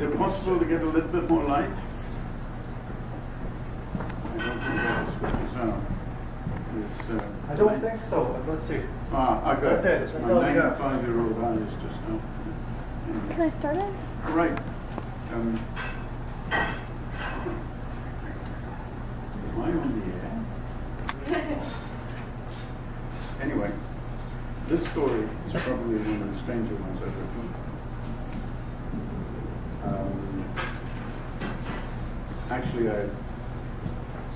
it possible to get a little bit more light? I don't think that switches out. I don't think so, but let's see. I got That's it. That's all my we got. 95-year-old eyes just now. Can I start it? Right. Am I on the air? Anyway, this story is probably one of the stranger ones I've written. Actually, I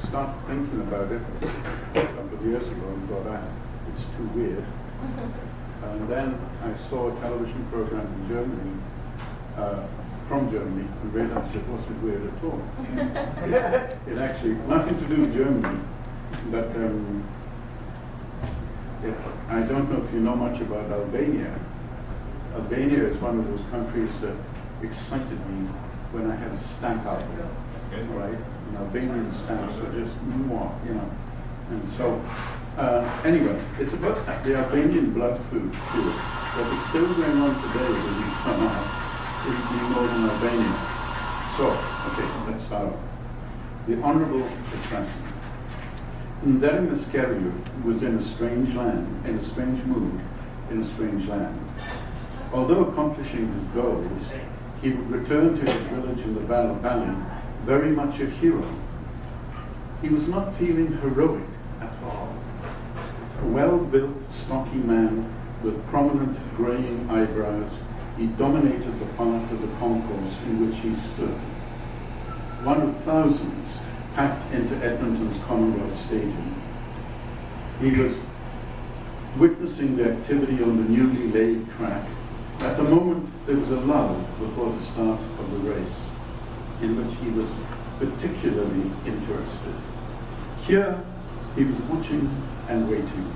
started thinking about it a couple of years ago and thought, it's too weird. And then I saw a television program in Germany, from Germany, and realized it wasn't weird at all. It actually, nothing to do with Germany, but I don't know if you know much about Albania. Albania is one of those countries that excited me when I had a stamp album, right? And Albanian stamps are just more, you know. And so, anyway, it's about the Albanian blood fluid, but it's still going on today when you come out in northern Albania. So, okay, let's start off. The Honorable Assassin. Ndarim Askerio was in a strange land, in a strange mood, in a strange land. Although accomplishing his goals, he would return to his village in the Valley very much a hero. He was not feeling heroic at all. A well-built, stocky man with prominent graying eyebrows, he dominated the part of the concourse in which he stood. One of thousands packed into Edmonton's Commonwealth Stadium. He was witnessing the activity on the newly laid track. At the moment, there was a lull before the start of the race, in which he was particularly interested. Here, he was watching and waiting.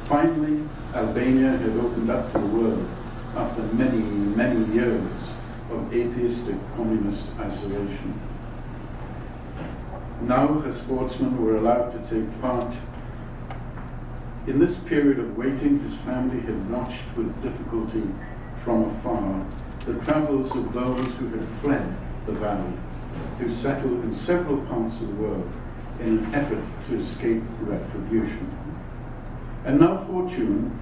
Finally, Albania had opened up to the world after many, many years of atheistic communist isolation. Now her sportsmen were allowed to take part. In this period of waiting, his family had watched with difficulty from afar the travels of those who had fled the valley to settle in several parts of the world in an effort to escape retribution. And now fortune,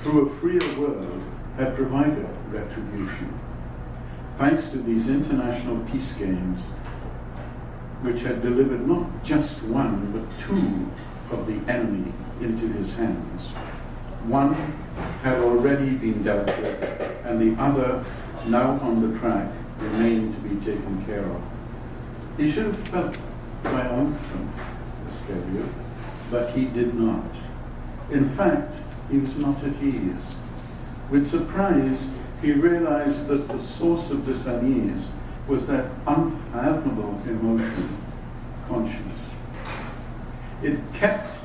through a freer world, had provided retribution. Thanks to these international peace games, which had delivered not just one, but two of the enemy into his hands. One had already been dealt with, and the other, now on the track, remained to be taken care of. He should have felt triumphant, Askerio, but he did not. In fact, he was not at ease. With surprise, he realized that the source of this unease was that unfathomable emotion, conscience. It kept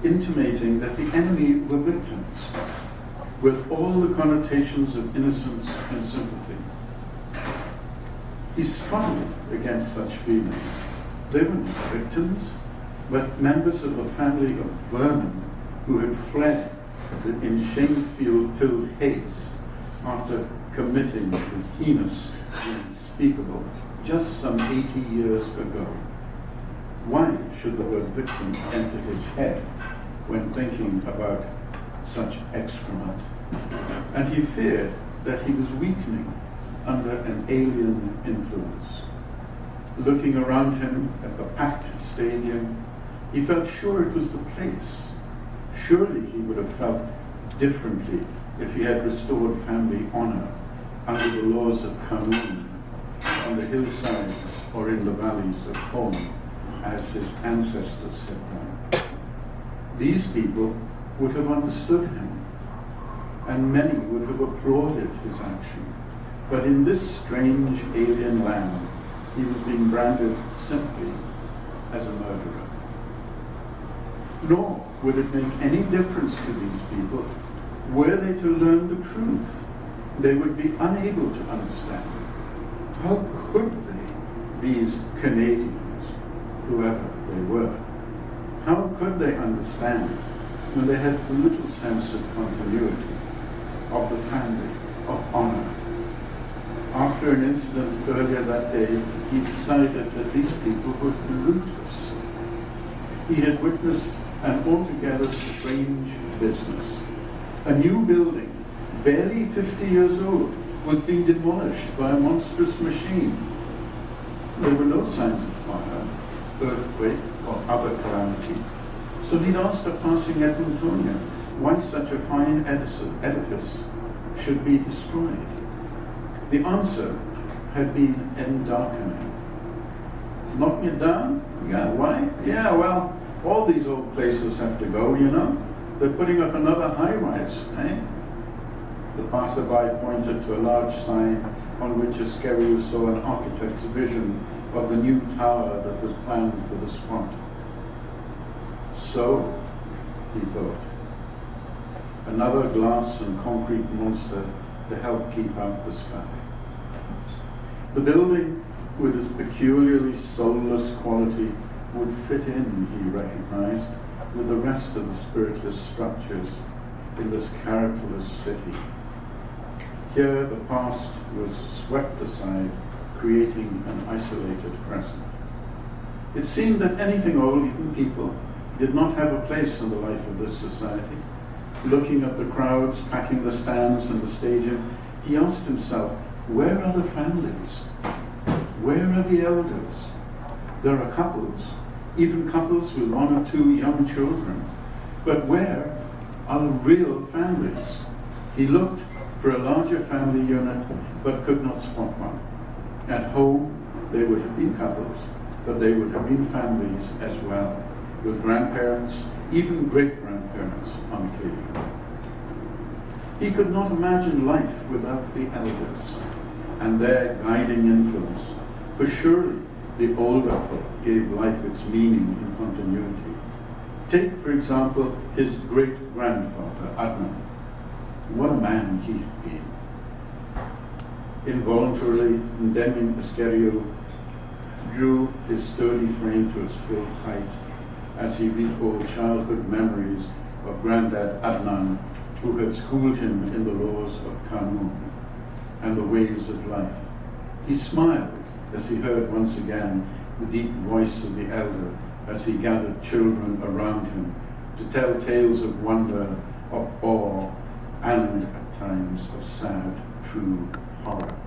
intimating that the enemy were victims, with all the connotations of innocence and sympathy. He struggled against such feelings. They were not victims, but members of a family of vermin who had fled in shame-filled haste after committing the heinous and unspeakable just some 80 years ago. Why should the word victim enter his head when thinking about such excrement? And he feared that he was weakening under an alien influence. Looking around him at the packed stadium, he felt sure it was the place. Surely he would have felt differently if he had restored family honor under the laws of Kanun, on the hillsides or in the valleys of home, as his ancestors had done. These people would have understood him, and many would have applauded his action. But in this strange alien land, he was being branded simply as a murderer. Nor would it make any difference to these people were they to learn the truth. They would be unable to understand. How could they, these Canadians, whoever they were, how could they understand when they had little sense of continuity, of the family, of honor? after an incident earlier that day, he decided that these people would be ruthless. He had witnessed an altogether strange business. A new building, barely 50 years old, was being demolished by a monstrous machine. There were no signs of fire, earthquake, or other calamity. So he'd asked a passing Edmontonian why such a fine edifice should be destroyed. The answer had been darkening. Knocking it down? Yeah, why? Yeah, well, all these old places have to go, you know. They're putting up another high-rise, eh? The passerby pointed to a large sign on which Askerio saw an architect's vision of the new tower that was planned for the spot. So, he thought, another glass and concrete monster to help keep out the sky. The building, with its peculiarly soulless quality, would fit in, he recognized, with the rest of the spiritless structures in this characterless city. Here the past was swept aside, creating an isolated present. It seemed that anything old, even people, did not have a place in the life of this society. Looking at the crowds packing the stands in the stadium, he asked himself, where are the families? Where are the elders? There are couples, even couples with 1 or 2 young children. But where are the real families? He looked for a larger family unit, but could not spot one. At home, they would have been couples, but they would have been families as well, with grandparents, even great-grandparents unclear. He could not imagine life without the elders and their guiding influence, for surely the older folk gave life its meaning and continuity. Take, for example, his great-grandfather, Adnan. What a man he'd been. Involuntarily, Ndemi Askerio drew his sturdy frame to its full height as he recalled childhood memories of Grandad Adnan, who had schooled him in the laws of Kanun and the ways of life. He smiled as he heard once again the deep voice of the elder as he gathered children around him to tell tales of wonder, of awe, and at times of sad, true horror.